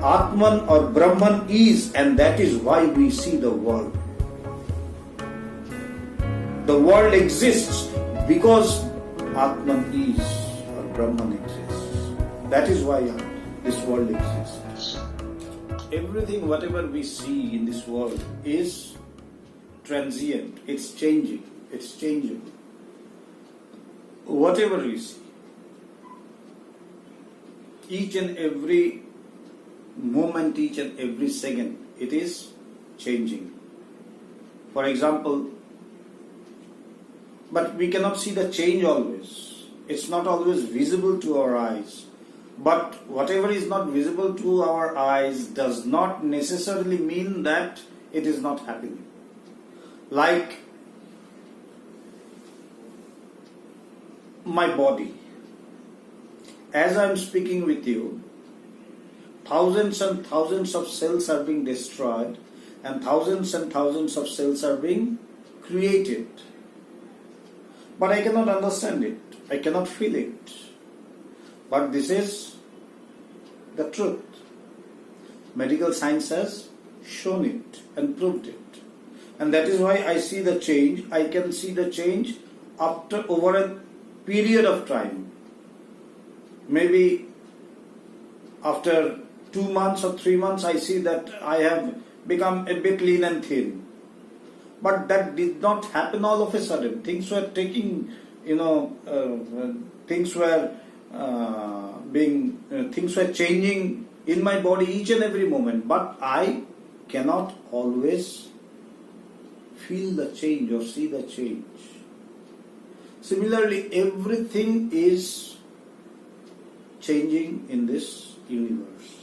Atman or Brahman is, and that is why we see the world. The world exists because Atman is or Brahman exists. That is why this world exists. Everything, whatever we see in this world is transient. It's changing. It's changeable. Whatever we see, each and every moment, each and every second, it is changing. For example, but we cannot see the change always. It's not always visible to our eyes. But whatever is not visible to our eyes does not necessarily mean that it is not happening. Like my body. As I am speaking with you, thousands and thousands of cells are being destroyed and thousands of cells are being created. But I cannot understand it. I cannot feel it. But this is the truth. Medical science has shown it and proved it. And that is why I see the change. I can see the change over a period of time. Maybe after 2 months or 3 months, I see that I have become a bit lean and thin. But that did not happen all of a sudden. Things were taking, things were changing in my body each and every moment. But I cannot always feel the change or see the change. Similarly, everything is changing in this universe.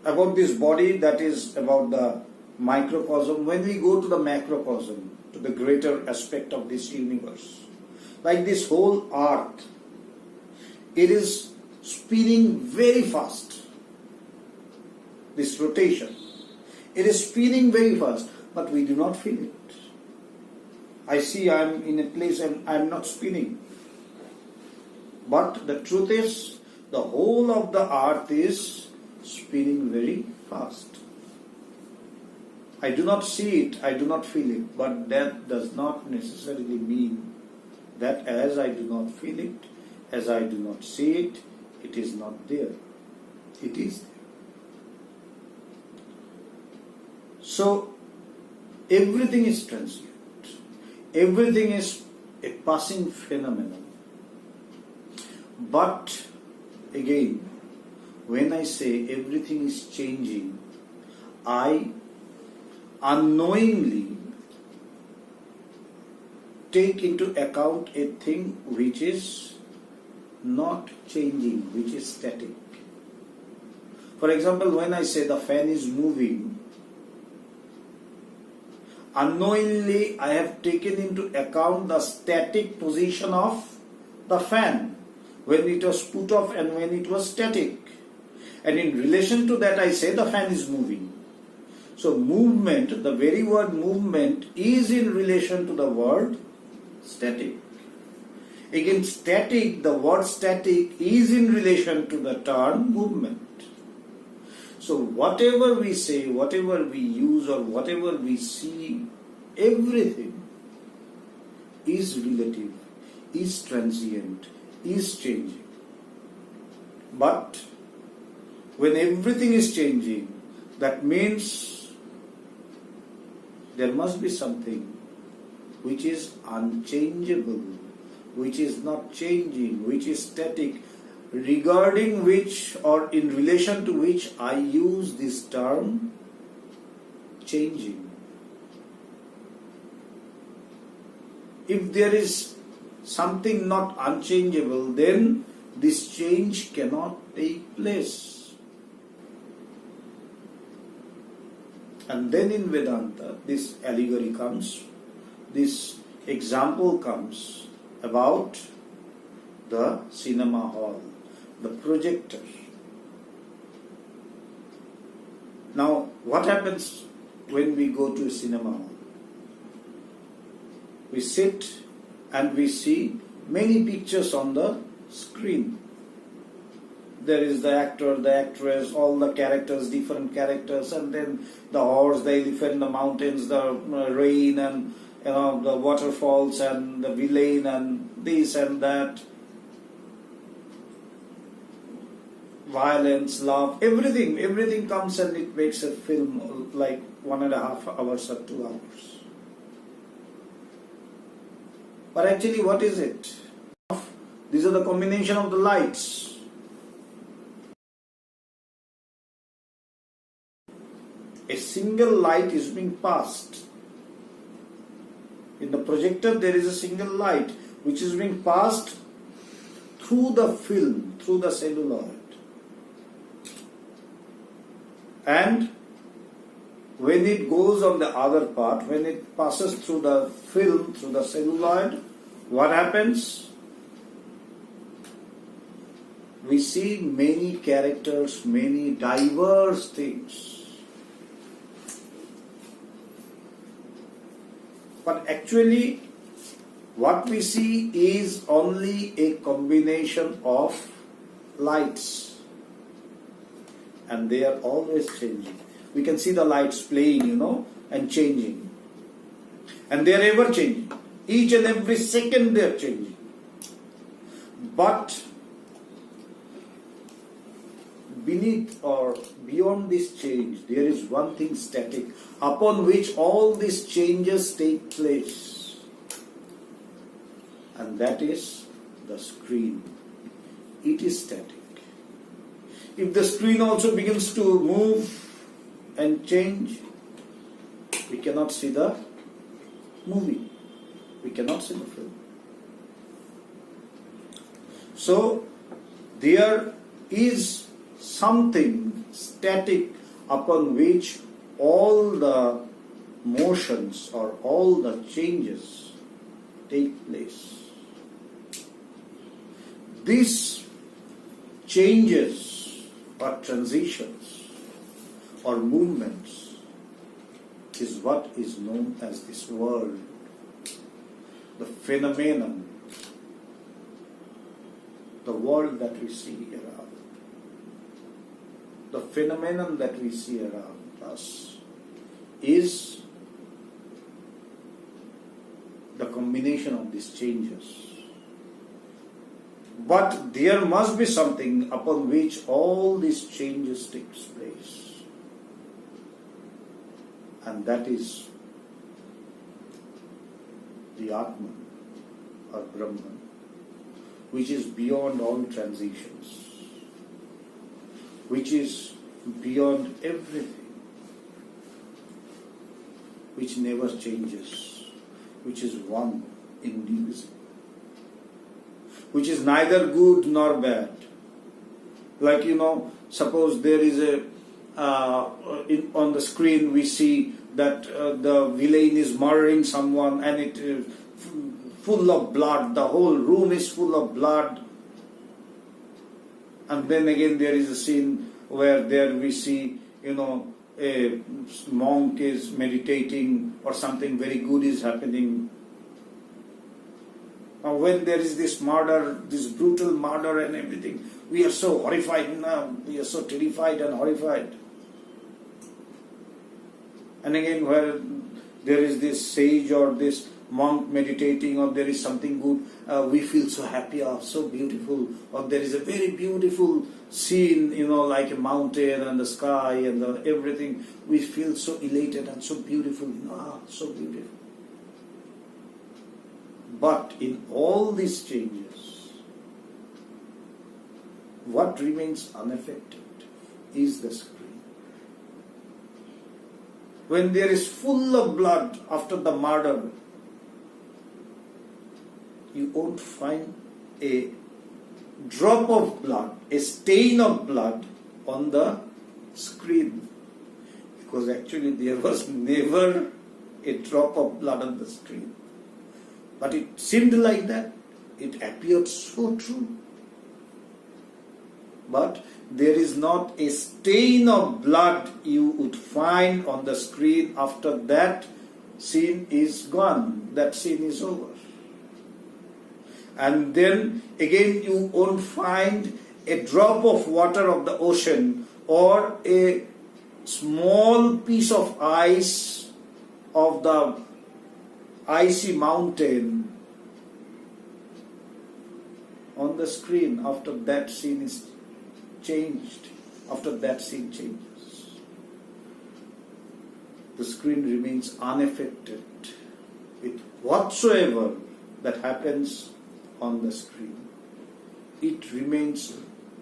About this body, that is about the microcosm. When we go to the macrocosm, to the greater aspect of this universe, like this whole earth, it is spinning very fast. This rotation, it is spinning very fast, but we do not feel it. I see I am in a place and I am not spinning. But the truth is, the whole of the earth is spinning very fast. I do not see it, I do not feel it, but that does not necessarily mean that as I do not feel it, as I do not see it, it is not there. It is there. So, everything is transient. Everything is a passing phenomenon. But, again, when I say everything is changing, I unknowingly take into account a thing which is not changing, which is static. For example, when I say the fan is moving, unknowingly I have taken into account the static position of the fan when it was put off and when it was static. And in relation to that I say the fan is moving. So movement, the very word movement is in relation to the word static. Again, static, the word static is in relation to the term movement. So whatever we say, whatever we use or whatever we see, everything is relative, is transient, is changing. But when everything is changing, that means there must be something which is unchangeable, which is not changing, which is static, regarding which or in relation to which I use this term changing. If there is something not unchangeable, then this change cannot take place. And then in Vedanta, this allegory comes, this example comes about the cinema hall, the projector. Now, what happens when we go to a cinema hall? We sit and we see many pictures on the screen. there is the actor, the actress, all the characters, different characters, and then the horse, the elephant, the mountains, the rain, and the waterfalls, and the villain, and this and that, violence, love, everything comes and it makes a film like 1.5 hours or 2 hours. But actually, what is it? These are the combination of the lights. A single light is being passed. In the projector, there is a single light which is being passed through the film, through the celluloid. And when it goes on the other part, when it passes through the film, through the celluloid, what happens? We see many characters, many diverse things. But actually, what we see is only a combination of lights. And they are always changing. We can see the lights playing, and changing. And they are ever changing. Each and every second they are changing. But beneath or beyond this change, there is one thing static, upon which all these changes take place. And that is the screen. It is static. If the screen also begins to move and change, we cannot see the movie. We cannot see the film. So, there is something static upon which all the motions or all the changes take place. These changes or transitions or movements is what is known as this world, the phenomenon, the world that we see around. The phenomenon that we see around us is the combination of these changes. But there must be something upon which all these changes takes place. And that is the Atman or Brahman, which is beyond all transitions, which is beyond everything, which never changes, which is one, indivisible, which is neither good nor bad. Like, suppose there is on the screen we see that the villain is murdering someone and it is full of blood, the whole room is full of blood. And then again there is a scene where there we see, a monk is meditating or something very good is happening. Now when there is this murder, this brutal murder and everything, we are so horrified now, we are so terrified and horrified. And again where there is this sage or this monk meditating, or there is something good, we feel so happy, or so beautiful, or there is a very beautiful scene, like a mountain and the sky and everything, we feel so elated and so beautiful, so beautiful. But in all these changes, what remains unaffected is the screen. When there is full of blood after the murder, you won't find a drop of blood, a stain of blood on the screen. Because actually there was never a drop of blood on the screen. But it seemed like that. It appeared so true. But there is not a stain of blood you would find on the screen after that scene is gone. That scene is over. And then again you won't find a drop of water of the ocean or a small piece of ice of the icy mountain on the screen, after that scene is changed, after that scene changes, the screen remains unaffected with whatsoever that happens on the screen. It remains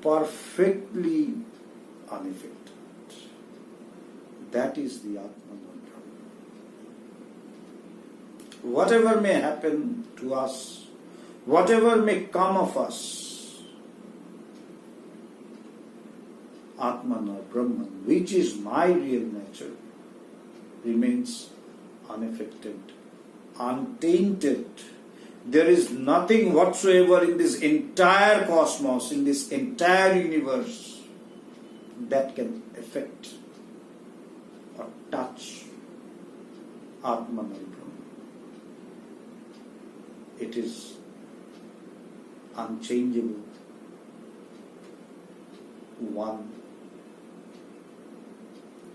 perfectly unaffected. That is the Atman or Brahman. Whatever may happen to us, whatever may come of us, Atman or Brahman, which is my real nature, remains unaffected, untainted. There is nothing whatsoever in this entire cosmos, in this entire universe, that can affect or touch Atman or Brahman. It is unchangeable, one,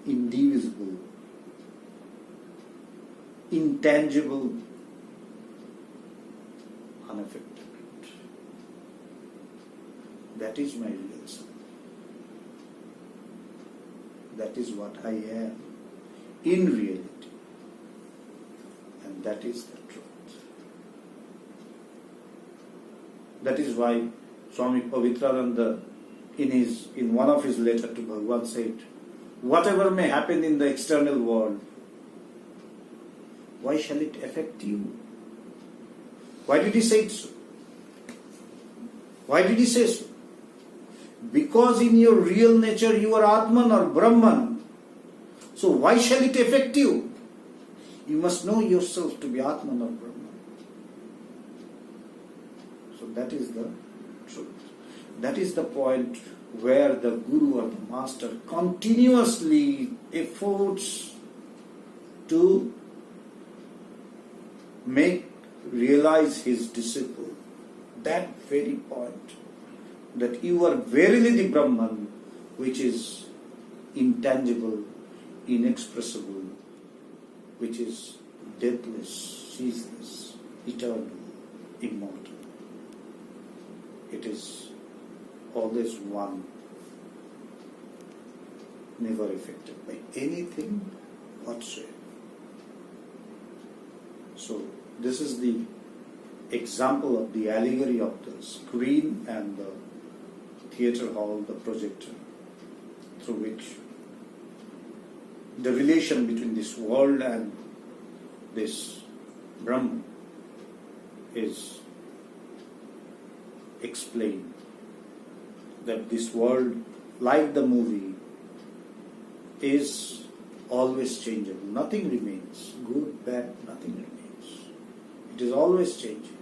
indivisible, intangible, unaffected. That is my real self. That is what I am in reality. And that is the truth. That is why Swami Pavitrananda in one of his letters to Bhagavan said, whatever may happen in the external world, why shall it affect you? Why did he say so? Why did he say so? Because in your real nature you are Atman or Brahman. So why shall it affect you? You must know yourself to be Atman or Brahman. So that is the truth. That is the point where the Guru or the Master continuously efforts to realize his disciple. That very point, that you are verily the Brahman, which is intangible, inexpressible, which is deathless, ceaseless, eternal, immortal. It is always one, never affected by anything whatsoever. So this is the example of the allegory of the screen and the theatre hall, the projector, through which the relation between this world and this Brahman is explained. That this world, like the movie, is always changeable. Nothing remains. Good, bad, nothing remains. It is always changing.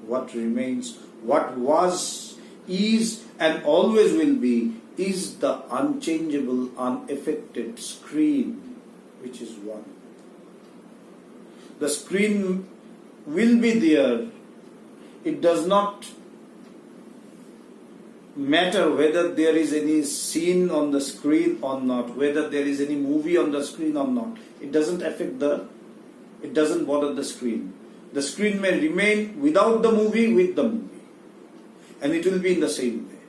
What remains, what was, is, and always will be, is the unchangeable, unaffected screen, which is one. The screen will be there. It does not matter whether there is any scene on the screen or not, whether there is any movie on the screen or not. It doesn't bother the screen. The screen may remain without the movie, with the movie. And it will be in the same way.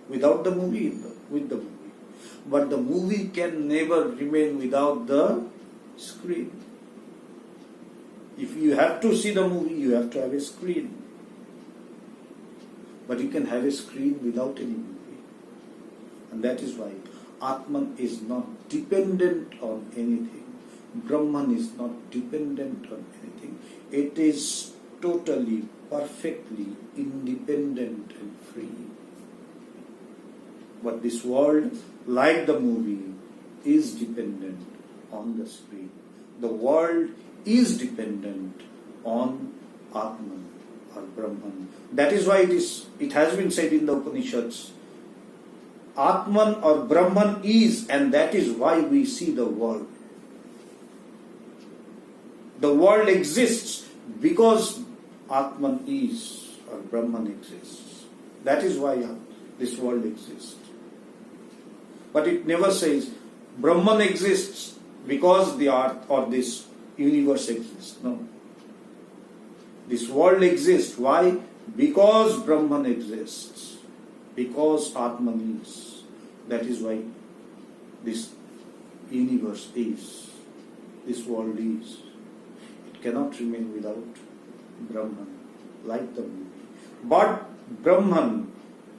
Without the movie, with the movie. But the movie can never remain without the screen. If you have to see the movie, you have to have a screen. But you can have a screen without any movie. And that is why Atman is not dependent on anything. Brahman is not dependent on anything. It is totally, perfectly independent and free. But this world, like the movie, is dependent on the screen. The world is dependent on Atman or Brahman. That is why it has been said in the Upanishads, Atman or Brahman is, and that is why we see the world. The world exists because Atman is or Brahman exists. That is why this world exists. But it never says Brahman exists because the earth or this universe exists. No. This world exists. Why? Because Brahman exists. Because Atman is. That is why this universe is. This world is. It cannot remain without Brahman, like the movie. But Brahman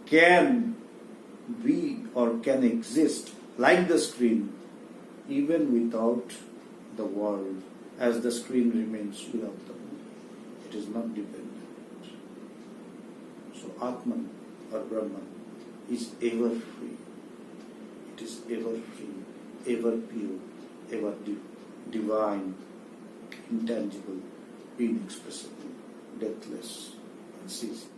can be or can exist like the screen even without the world, as the screen remains without the movie. It is not dependent. So Atman or Brahman is ever free. It is ever free, ever pure, ever divine, intangible, inexpressible, deathless, and ceaseless.